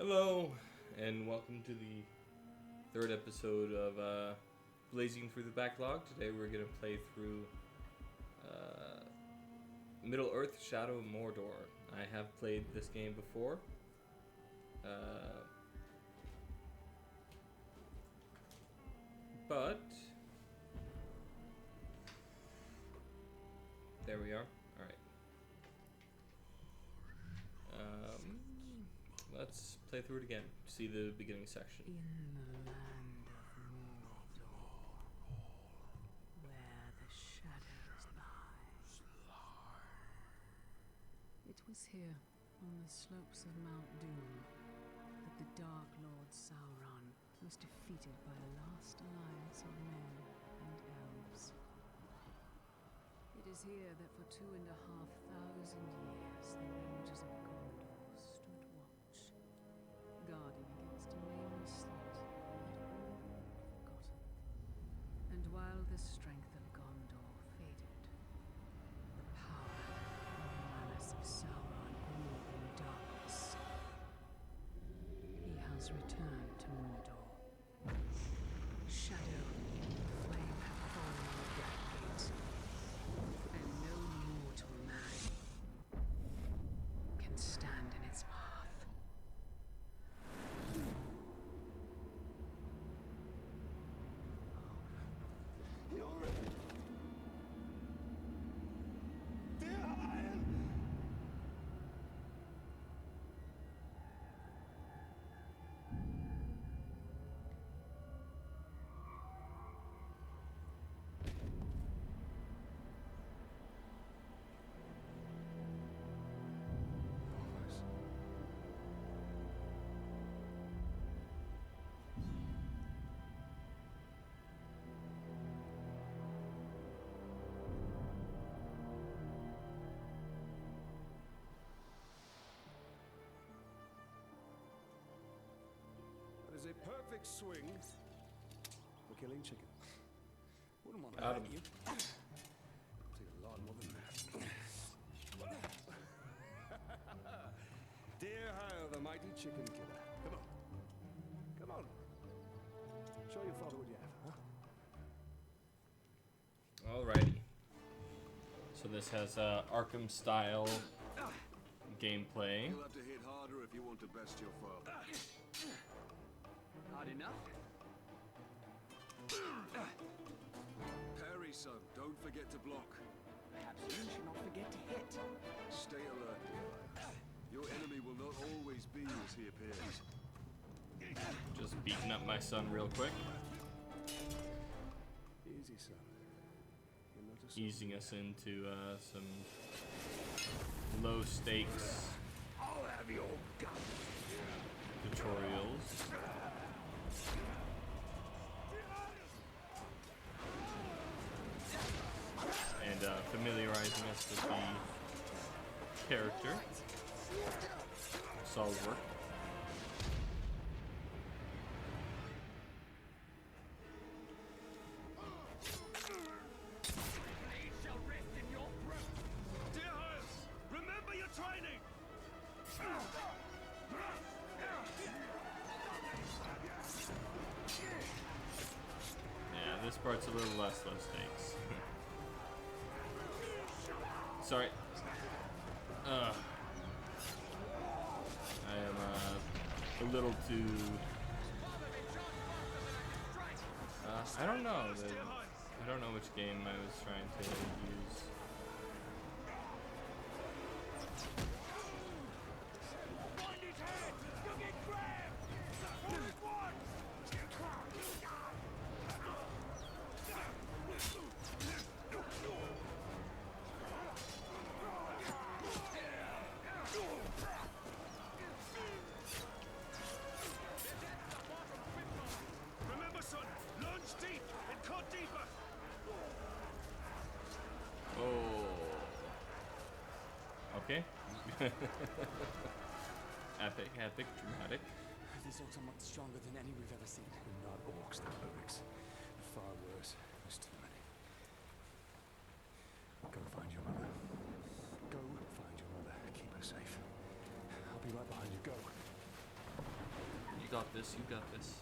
Hello, and welcome to the third episode of Blazing Through the Backlog. Today we're going to play through Middle-earth: Shadow of Mordor. I have played this game before. But there we are. Alright. Let's play through it again. See the beginning section. In the land of Mordor, where the shadows lie. It was here, on the slopes of Mount Doom, that the Dark Lord Sauron was defeated by a last alliance of men and elves. It is here that for 2,500 years the Rangers of Gondor stood watch, guarding against a nameless threat that all had forgotten. And while the strength of Gondor faded, the power and malice of Sauron grew in darkness. He has returned to Mordor. Shadow, the flame hath fallen on the Black Gate, and no mortal man can stand in its path. You're That is a perfect swing for killing chicken. Wouldn't want to hurt you. Take a lot more than that. Dear Hyle, the mighty chicken killer. Come on. Come on. Show your father what you have, huh? Alrighty. So this has Arkham style gameplay. You'll have to hit harder if you want to best your father. Hard enough? Parry, son. Don't forget to block. Perhaps you should not forget to hit. Stay alert, dear. Your enemy will not always be as he appears. Just beating up my son real quick. Easy, son. You're not a Easing us into some low stakes I'll have your gun. tutorials. And familiarizing us with the character. Solid work. Dear Hyle, remember your training. Yeah, this part's a little less low stakes. Sorry. I am a little too. I don't know. I don't know which game I was trying to use. Find his head. You'll get grabbed. Remember, son, lunge deep and cut deeper. Oh. Okay. Epic, dramatic. These orcs are much stronger than any we've ever seen. They're not orcs, they're lyrics. Far worse. There's too many. Go find your mother. Go find your mother. Keep her safe. I'll be right behind you. Go. got this. You got this.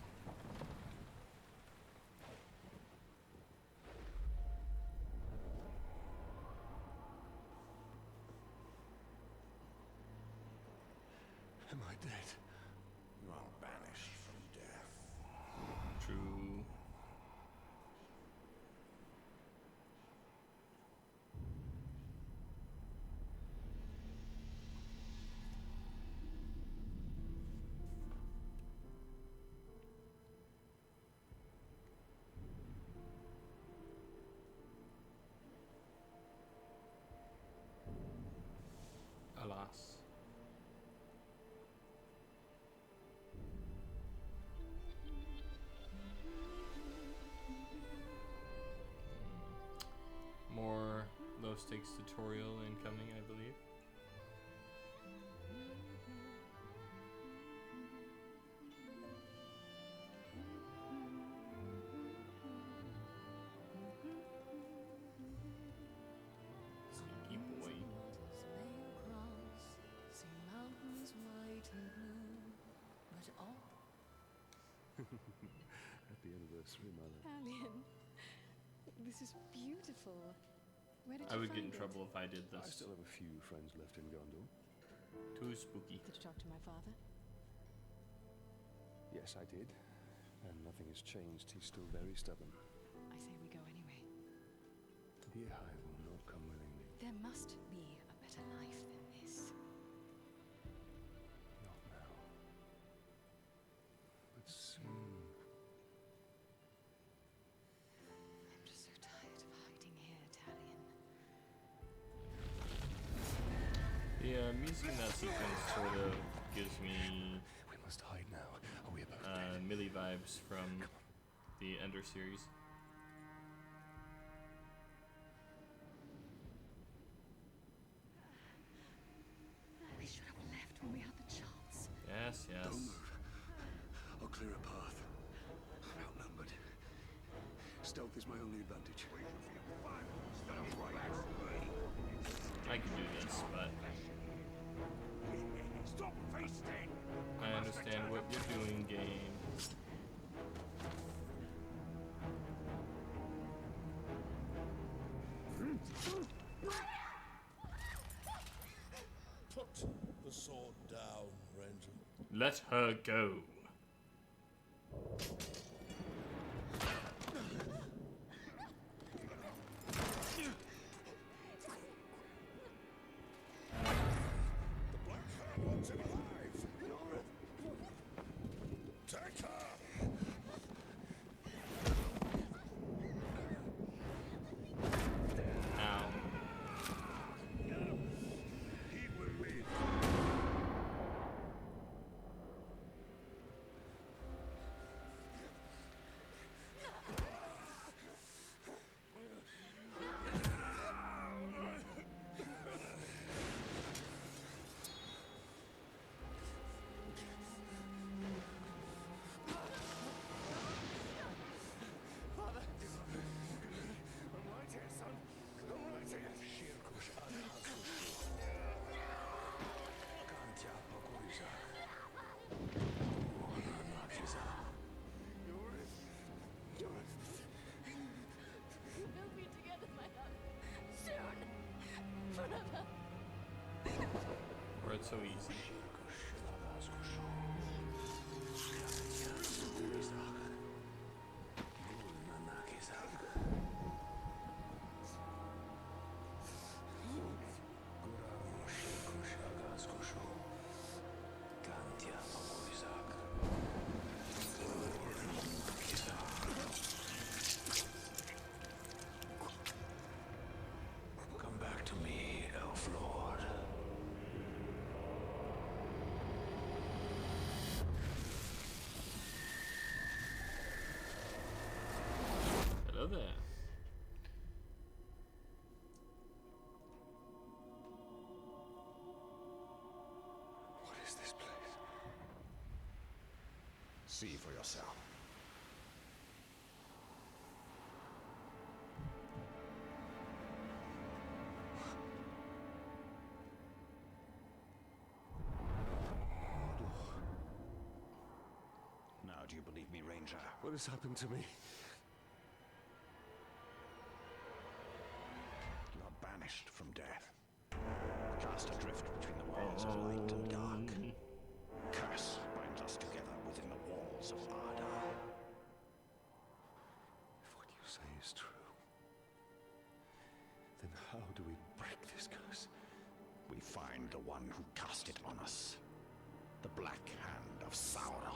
Am I dead? You are banished from death. True. Alas. More low stakes tutorial incoming, I believe. Sneaky boy. Happy anniversary, Mother. Alien, this is beautiful. Where did I you would get in find it? trouble if I did I this. still have a few friends left in Gondor. Too spooky. Did you talk to my father? Yes, I did. And nothing has changed. He's still very stubborn. I say we go anyway. Dear, I will not come willingly. There must be a better life than this. Not now. But soon. I'm just so tired of hiding here, Talion. The music in that sequence sort of gives me We must hide now. Are we about dead? Millie vibes from the Ender series. We should have left when we had the chance. Yes, yes. Don't move. I'll clear a path. I'm outnumbered. Stealth is my only advantage. I can do this, but Stop feasting! I understand what you're doing, game. Put the sword down, Ranger. Let her go. The Black Hand wants him alive. Take her. Ow. He will live. We'll be together, my love. Soon. Forever. Where it's so easy. Come back to me, Elf Lord. Hello there. What is this place? See for yourself. What has happened to me? You are banished from death. Cast adrift between the worlds of light and dark. Curse binds us together within the walls of Mordor. If what you say is true, then how do we break this curse? We find the one who cast it on us. The Black Hand of Sauron.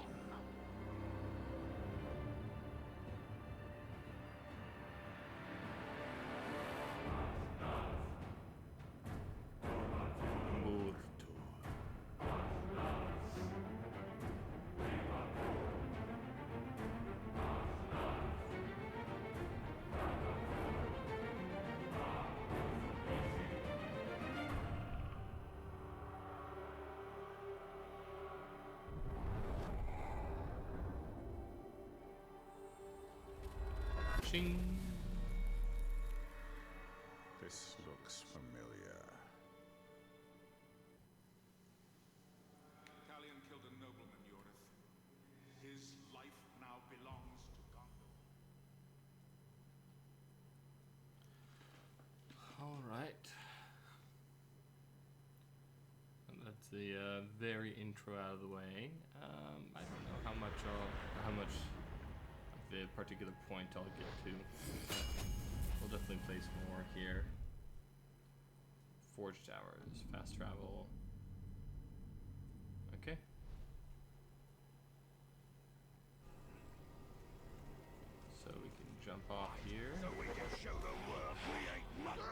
Ching. This looks familiar. Talion killed a nobleman, Yorith. His life now belongs to Gondor. All right. And that's the very intro out of the way. I don't know how much of the particular point I'll get to. We'll definitely place more here. Forge towers, fast travel. Okay. So we can jump off here. So we can show the world we ain't much.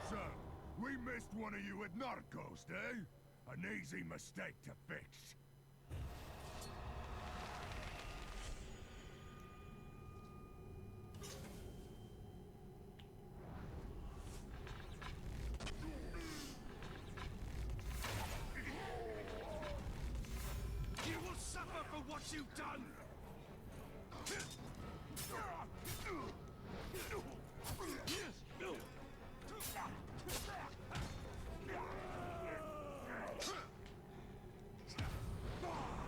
So, we missed one of you at Narcos, eh? An easy mistake to fix. You will suffer for what you've done!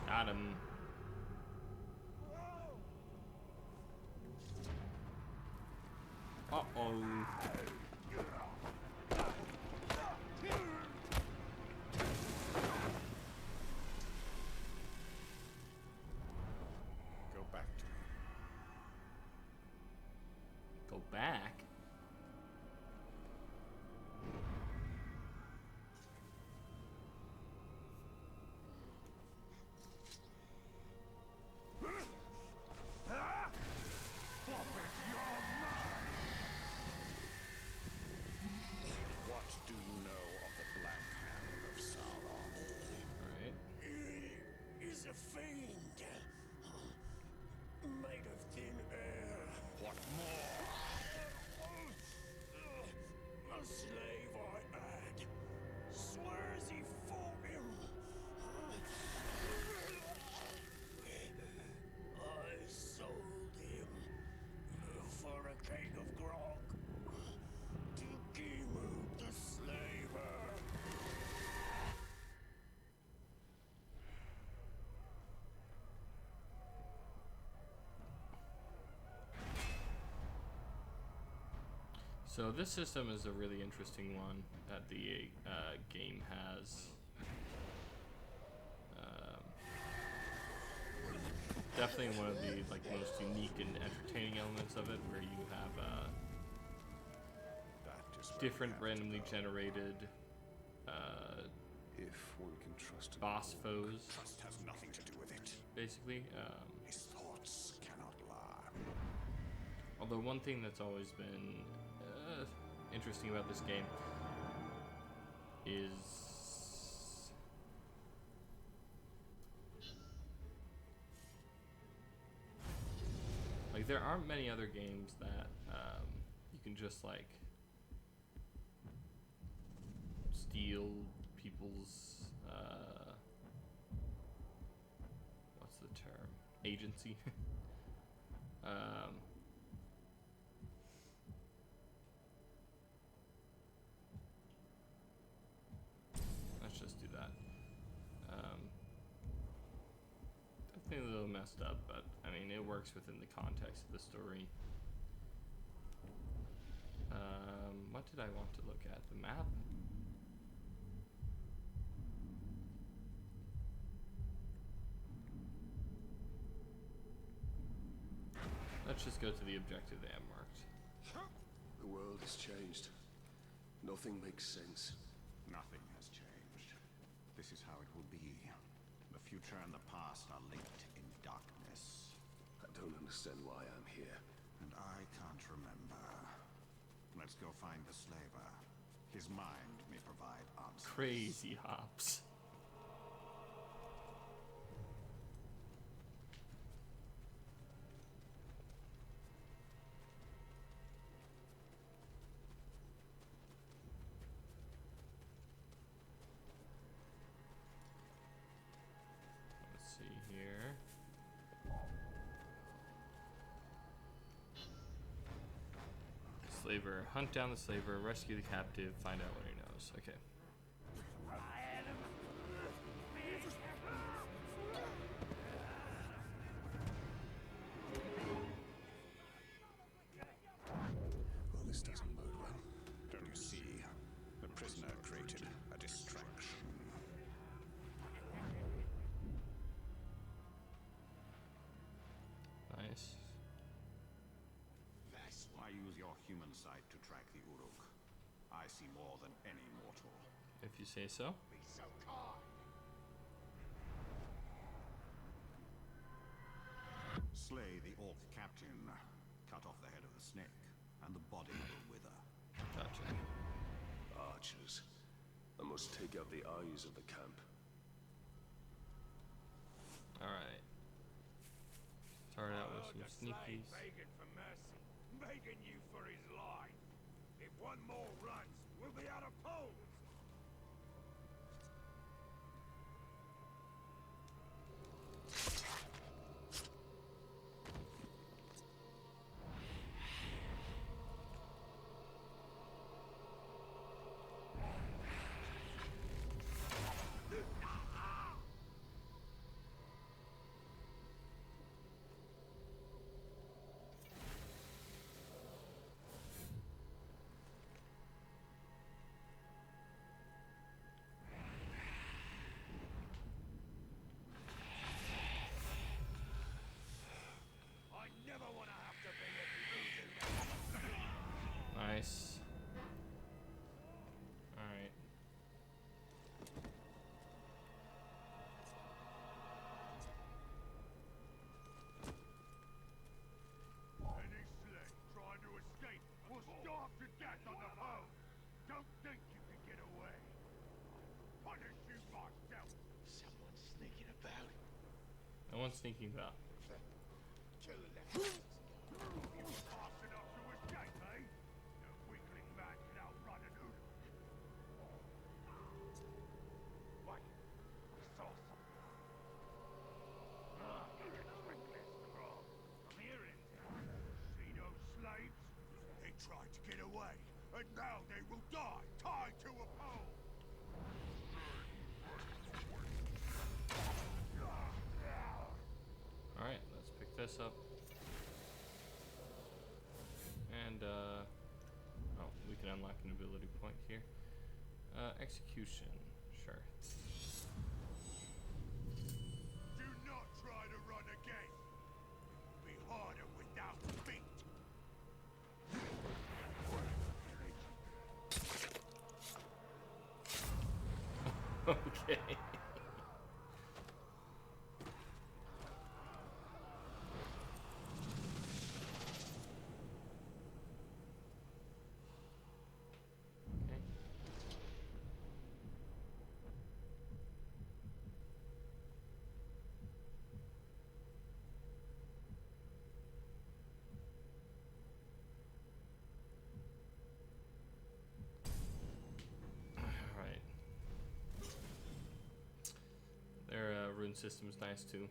Got him. Uh-oh. Go back to me. Go back? What do you know of the Black Hand of Sauron? Alright. He is a fiend. Made of thin air. What more? A slave I had. Swears he fought him. I sold him for a keg of grog to Gimu the slaver. So this system is a really interesting one that the game has. Definitely one of the most unique and entertaining elements of it, where you have That is where different we have to randomly go. generated If one can trust a boss foes, Trust has nothing to do with it. basically. His thoughts cannot lie. Although one thing that's always been interesting about this game is like there aren't many other games that you can just like steal people's what's the term, agency. Let's just do that. Definitely a little messed up, but I mean, it works within the context of the story. What did I want to look at? The map? Let's just go to the objective they have marked. The world has changed. Nothing makes sense. Nothing has changed. This is how it will be. The future and the past are linked in darkness. I don't understand why I'm here. And I can't remember. Let's go find the slaver. His mind may provide answers. Crazy hops. Let's see here. Slaver. Hunt down the slaver, rescue the captive, find out what he knows. Okay. Well, this doesn't bode well. Don't you see? The prisoner created a distraction. Nice. I use your human sight to track the Uruk. I see more than any mortal. If you say so. Slay the orc captain. Cut off the head of the snake, and the body will wither. Gotcha. Archers. I must take out the eyes of the camp. Alright. Started out with some sneakies. Begging for mercy, begging you for his life. If one more runs, we'll be out of poles. I never want to have to be a voodoo. Nice. Alright. Any slave trying to escape will starve to death on the pole. Don't think you can get away. Punish you myself. Someone's sneaking about. No one's thinking about. Kill them. You fast enough to escape, eh? No weakling man can outrun an Uruk. Wait, I saw something. I'm hearing. See those slaves? They tried to get away, and now they will die, tied to a pole. Alright, let's pick this up. And, oh, we can unlock an ability point here. Execution. Sure. Do not try to run again. It will be harder without feet. Okay. Okay. Alright. Their rune system's nice too.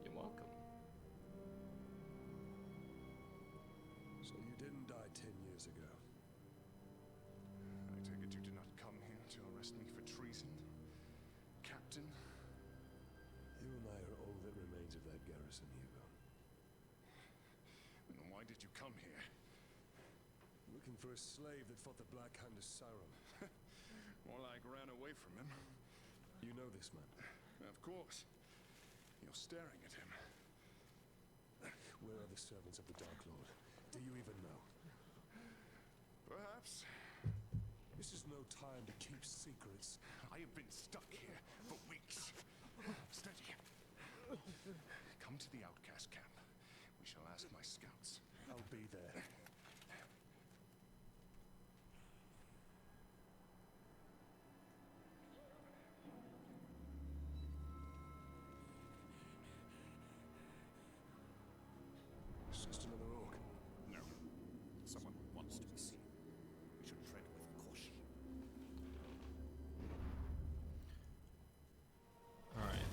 You're welcome. So you didn't die 10 years ago. did you come here? Looking for a slave that fought the Black Hand of Sauron. More like ran away from him. You know this man? Of course. You're staring at him. Where are the servants of the Dark Lord? Do you even know? Perhaps. This is no time to keep secrets. I have been stuck here for weeks. Steady. Come to the outcast camp. We shall ask my scouts. I'll be there. It's just another orc. No. Someone who wants to be seen. We should tread with caution. All right.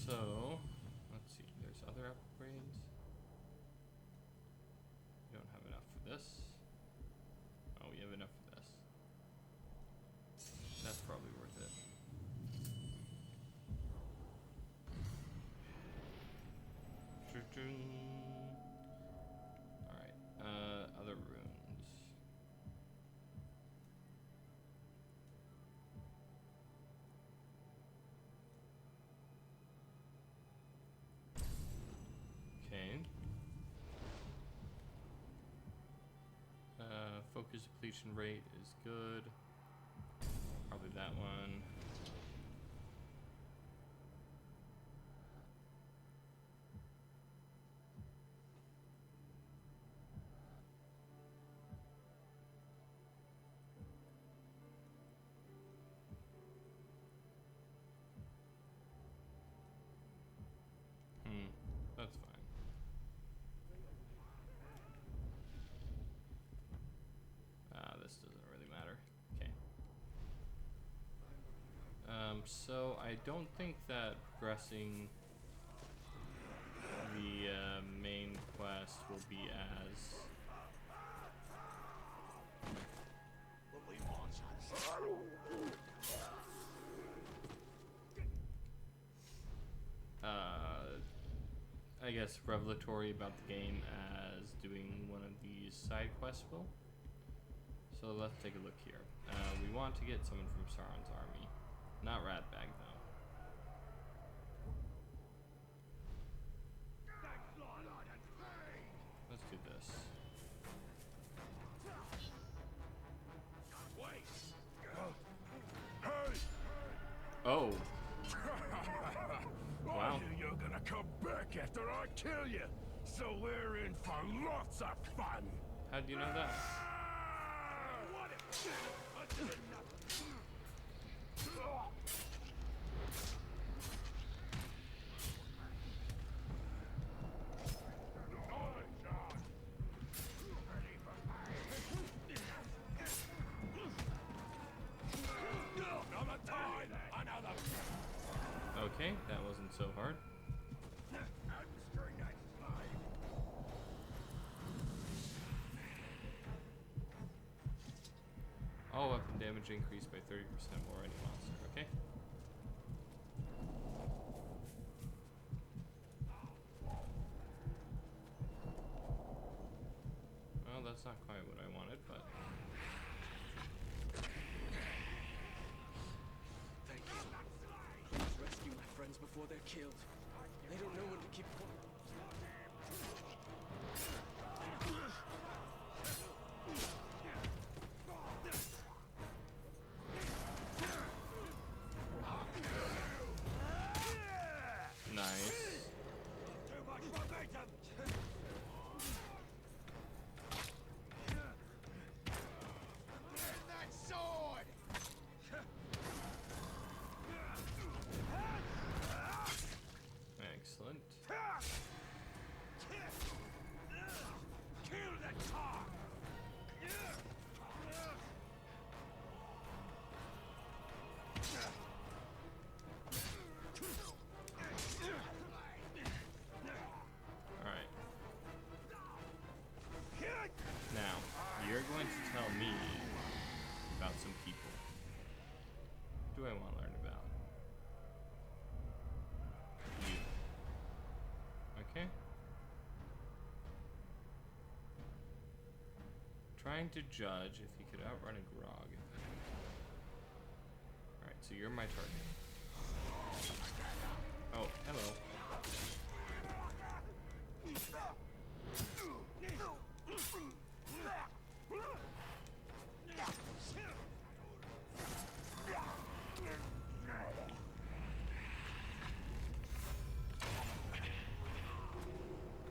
So, let's see, there's other upgrades. We don't have enough for this. Oh, we have enough for this. That's probably worth it. Alright, other runes. Okay. Focus depletion rate is good. Probably that one. That's fine. This doesn't really matter. Okay. So I don't think that progressing the main quest will be as I guess revelatory about the game as doing one of these side quests will. So let's take a look here. We want to get someone from Sauron's army. Not Ratbag though. Let's do this. Oh. I Wow. knew you were gonna come back after I kill you, so we're in for lots of fun. How do you know that? Okay, that wasn't so hard. All weapon damage increased by 30% more any monster, okay? Well, that's not quite what I wanted, but... Thank you. Please rescue my friends before they're killed. They don't know when to keep quiet. Nice. Too much momentum. That sword. Excellent. trying to judge if he could outrun a grog. Alright, so you're my target. Oh, hello.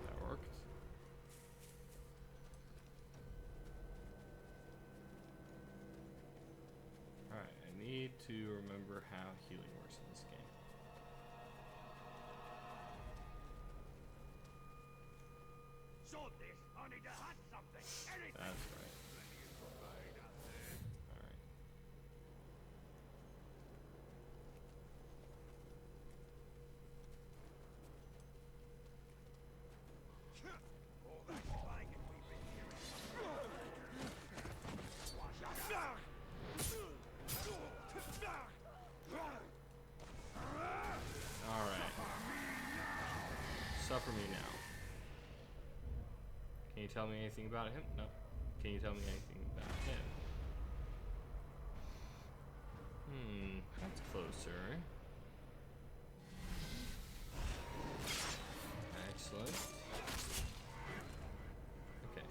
That worked. Alright, I need to remember how healing works in this game. Sort this. I need to hunt something. Anything. That's right. Alright. All that banging we've been Alright. Suffer me now. Can you tell me anything about him? No. Can you tell me anything about him? That's closer. Excellent. Okay.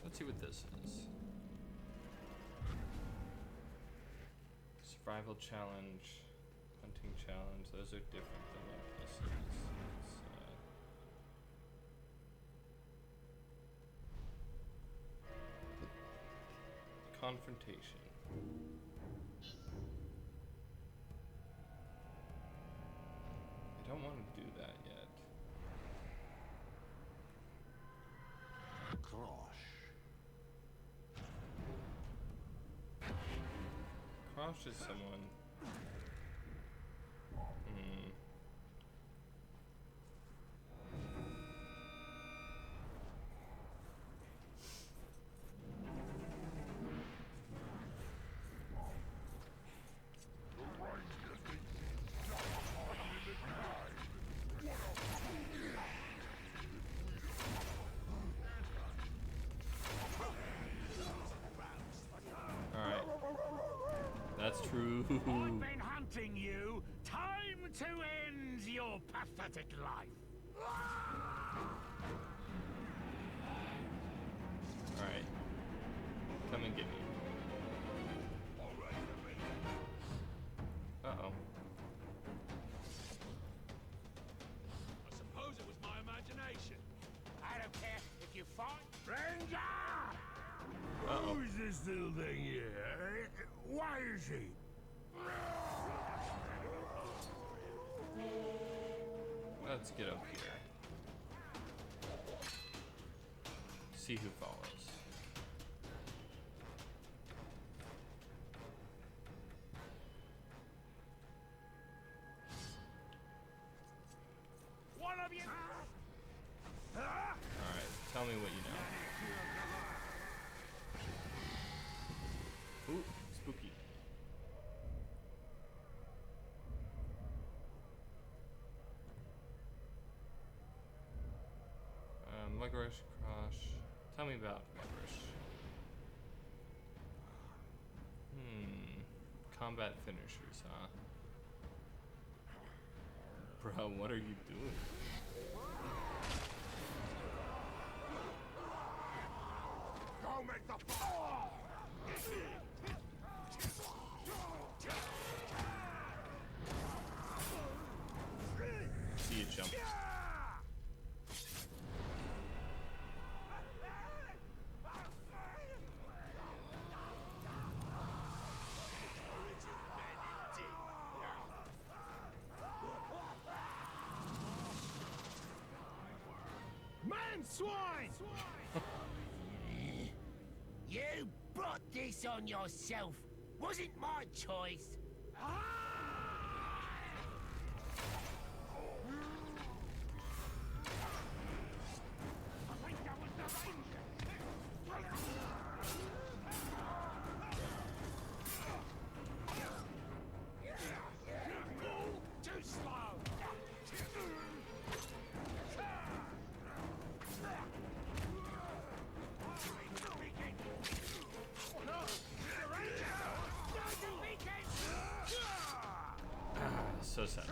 Let's see what this is. Survival challenge, hunting challenge. Those are different than what this is. It's, confrontation. I don't want to do that yet. Cross is someone. Alright. That's true. I've been hunting you. Time to end your pathetic life. Alright. Come and get me. Uh-oh. I suppose it was my imagination. I don't care if you fight. Ranger! Uh-oh. Who's this little thing here? Why is he? Let's get up here. See who follows. One of you. Alright, tell me what you know. Ooh, spooky. Mugrush, Crosh. Tell me about Mugrush. Combat finishers, huh? Bro, what are you doing? Go make the See you jump. Man swine! You brought this on yourself. Wasn't my choice. Too slow. So sad.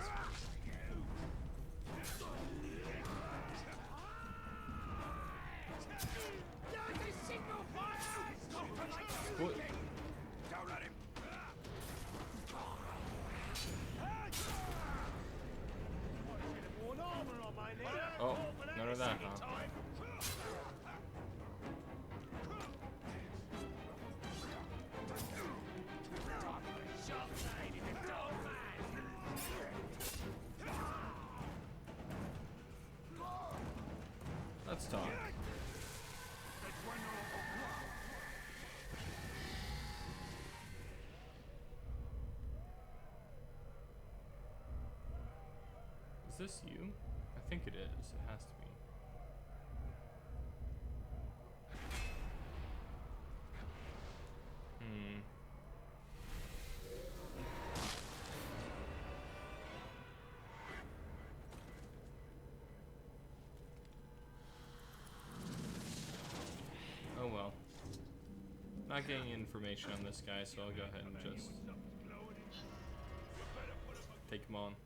What? Don't let him. Oh, none of that, huh? Let's talk. Is this you? I think it is. It has to be. Hmm. Oh well. Not getting information on this guy, so I'll go ahead and just take him on.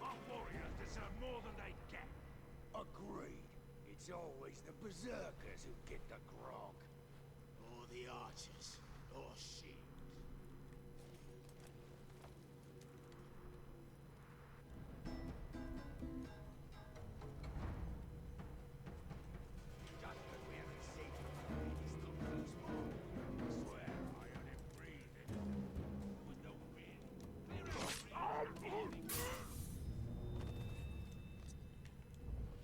Our warriors deserve more than they get. Agreed. It's always the berserkers who get the grog. Or the archers. Or shields. Just because we haven't seen it, it's not close by. I swear I heard him breathing. There was no wind.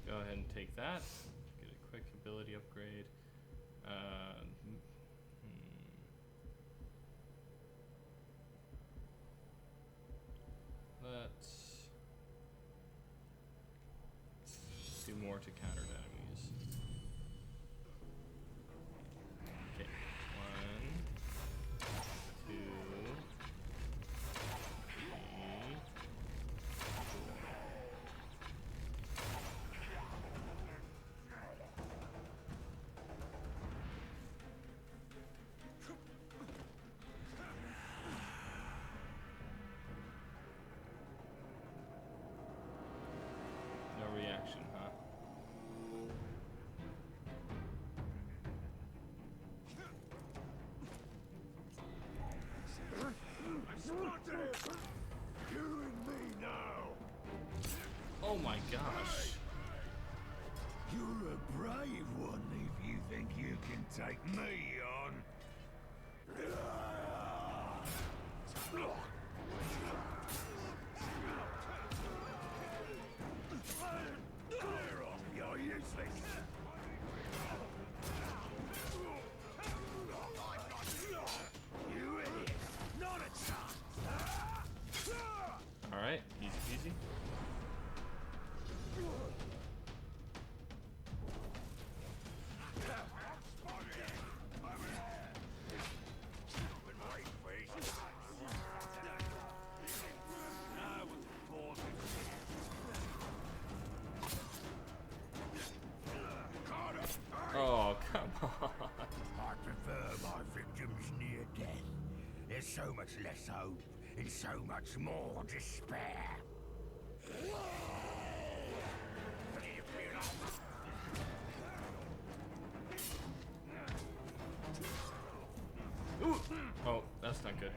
Go ahead and take that. Get a quick ability upgrade. Let's do more to counter enemies. Okay, 1, 2, 3. No reaction, huh? You and me now. Oh my gosh. You're a brave one if you think you can take me on. Clear off, you're useless. You idiot! Not a chance! Alright, easy peasy. Oh, come on. I prefer my victims near death. There's so much less hope and so much more despair. Ooh. Oh, that's not good.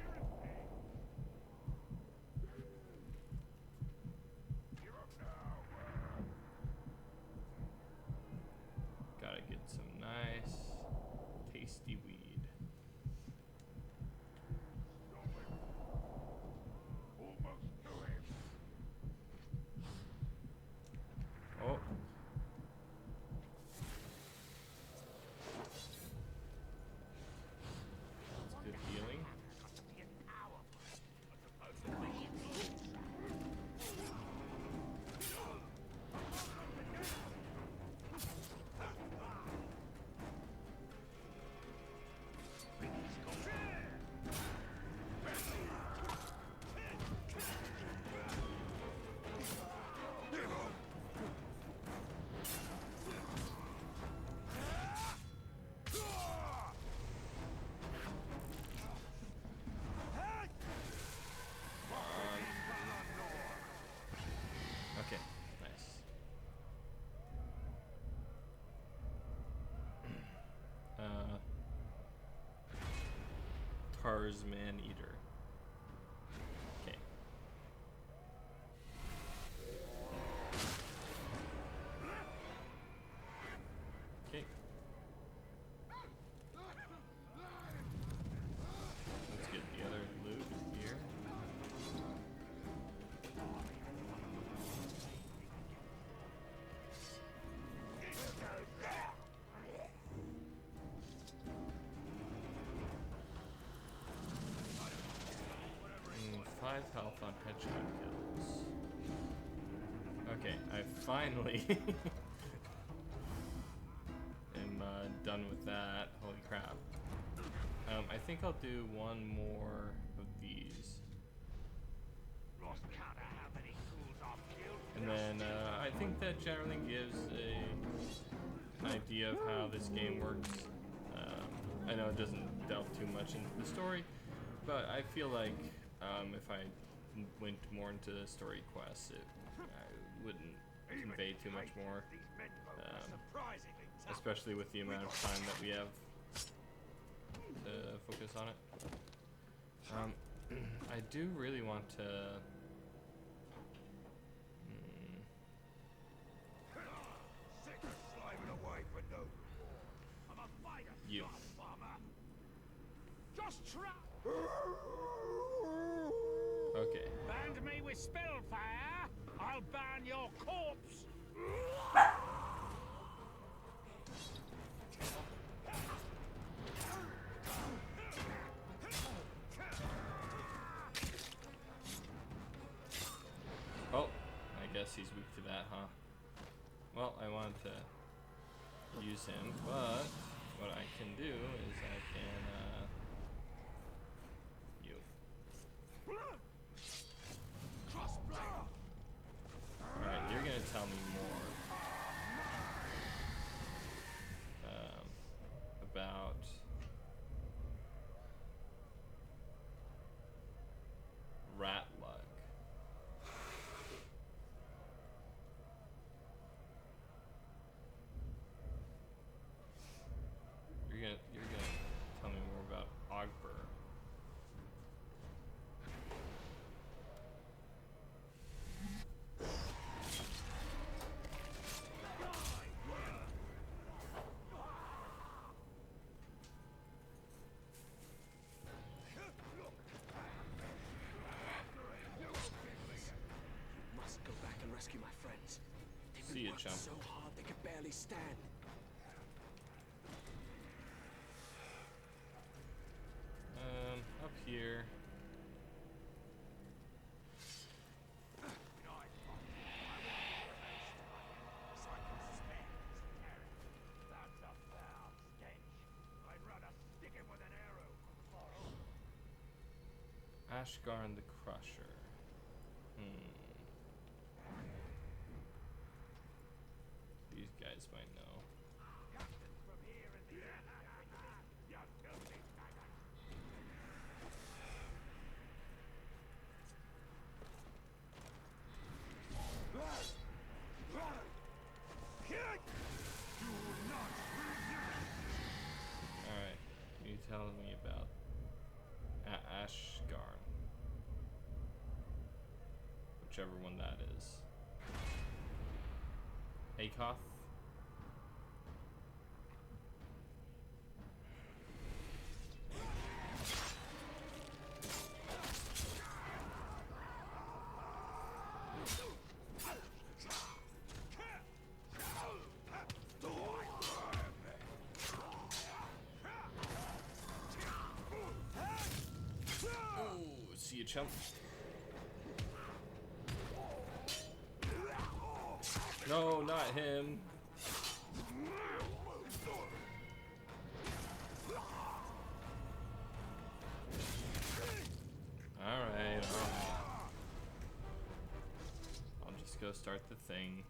Tar's Man-Eater. Okay. Okay. Let's get the other loot here. Mm, 5 health on headshot kills. Okay, I finally am done with that. Holy crap. I think I'll do one more of these. And then I think that generally gives an idea of how this game works. I know it doesn't delve too much into the story, but I feel like if I went more into the story quests, I wouldn't convey too much more, especially with the amount of time that we have to focus on it. I do really want to you. Just try. Okay. Band me with spellfire, I'll ban your corpse. Oh, I guess he's weak to that, huh? Well, I wanted to use him, but what I can do is I can, you. Alright, you're gonna tell me more about Ratlug. You're gonna tell me more about Ogber. Must go back and rescue my friends. They've See been ya, worked chum. so hard they could barely stand. Up here. Ashgarn the Crusher. These guys might know. Alright, can you tell me about Ashgarn? Whichever one that is. Akoth? Oh, see you, chump. No, not him. Alright. I'll just go start the thing.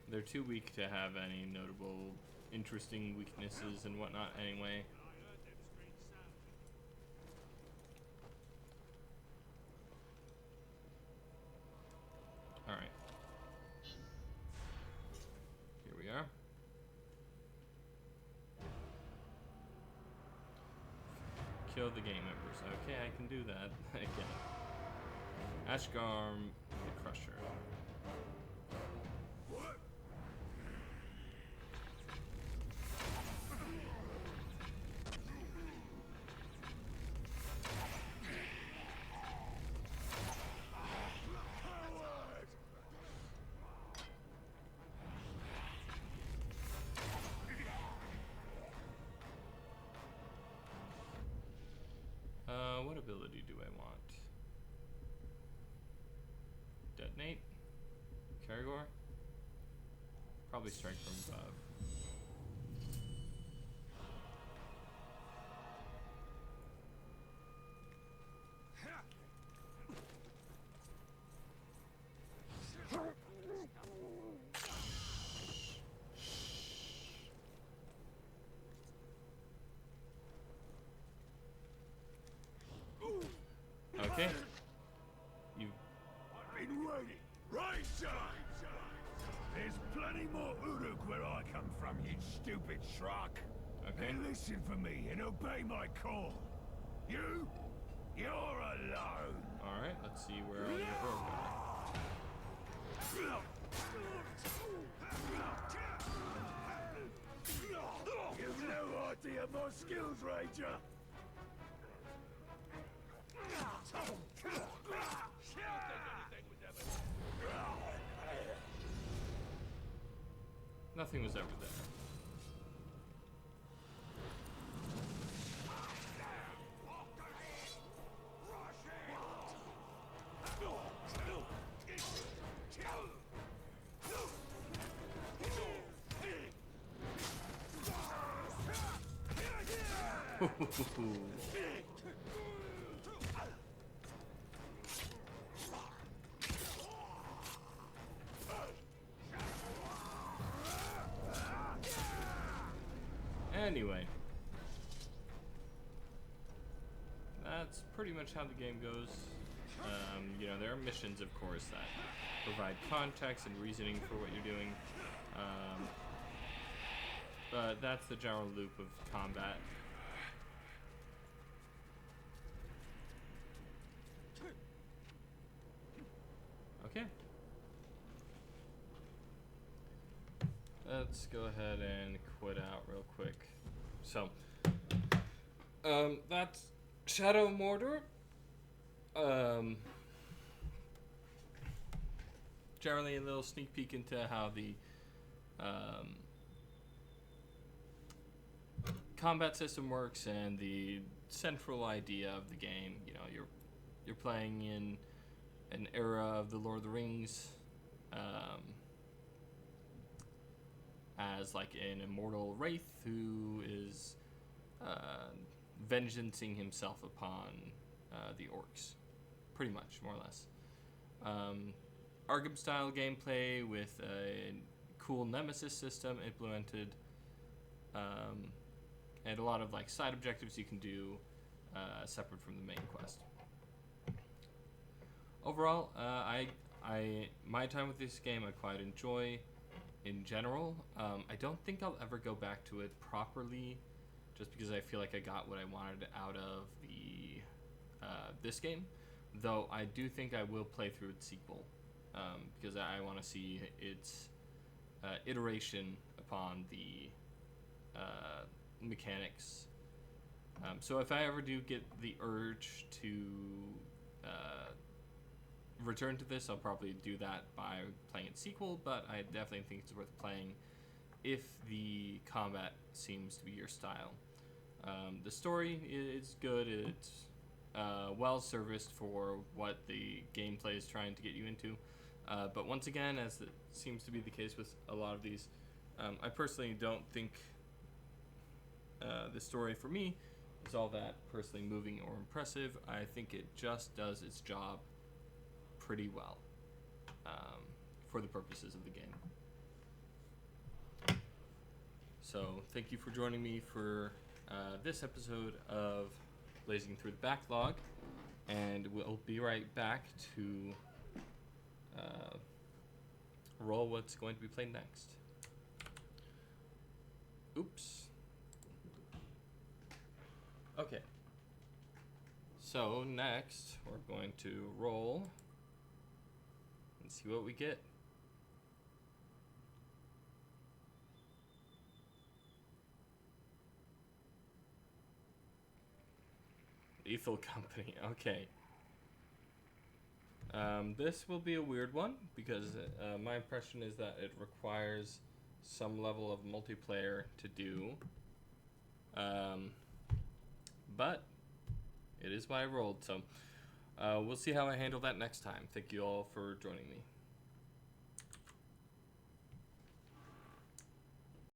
They're too weak to have any notable, interesting weaknesses and whatnot anyway. Alright. Here we are. Kill the gang members. Okay, I can do that again. Ashgarm the Crusher. What ability do I want? Detonate? Caragor? Probably strike from above. Okay. You. I've been waiting. Right, sir. There's plenty more Uruk where I come from, you stupid schrock. Okay. Then listen for me and obey my call. You're alone. Alright, let's see where all your Uruk are. You've no idea my skills, Ranger. Nothing was ever there. Anyway, that's pretty much how the game goes. You know, there are missions, of course, that provide context and reasoning for what you're doing. But that's the general loop of combat. Okay. Let's go ahead and quit out real quick. So, that's Shadow of Mordor. Generally a little sneak peek into how the combat system works and the central idea of the game. You know, you're playing in an era of the Lord of the Rings, as like an immortal wraith who is vengeancing himself upon the orcs, pretty much, more or less. Arkham style gameplay with a cool nemesis system implemented, and a lot of like side objectives you can do separate from the main quest. Overall, my time with this game I quite enjoy. In general, I don't think I'll ever go back to it properly, just because I feel like I got what I wanted out of the this game. Though I do think I will play through its sequel, because I want to see its iteration upon the mechanics. So if I ever do get the urge to return to this, I'll probably do that by playing its sequel, but I definitely think it's worth playing if the combat seems to be your style. The story is good. It's well serviced for what the gameplay is trying to get you into. But once again, as it seems to be the case with a lot of these, I personally don't think the story for me is all that personally moving or impressive. I think it just does its job pretty well for the purposes of the game. So thank you for joining me for this episode of Blazing Through the Backlog, and we'll be right back to roll what's going to be played next. Oops. Okay. So next, we're going to roll and see what we get. Lethal Company. Okay. This will be a weird one because my impression is that it requires some level of multiplayer to do. But it is what I rolled, so we'll see how I handle that next time. Thank you all for joining me.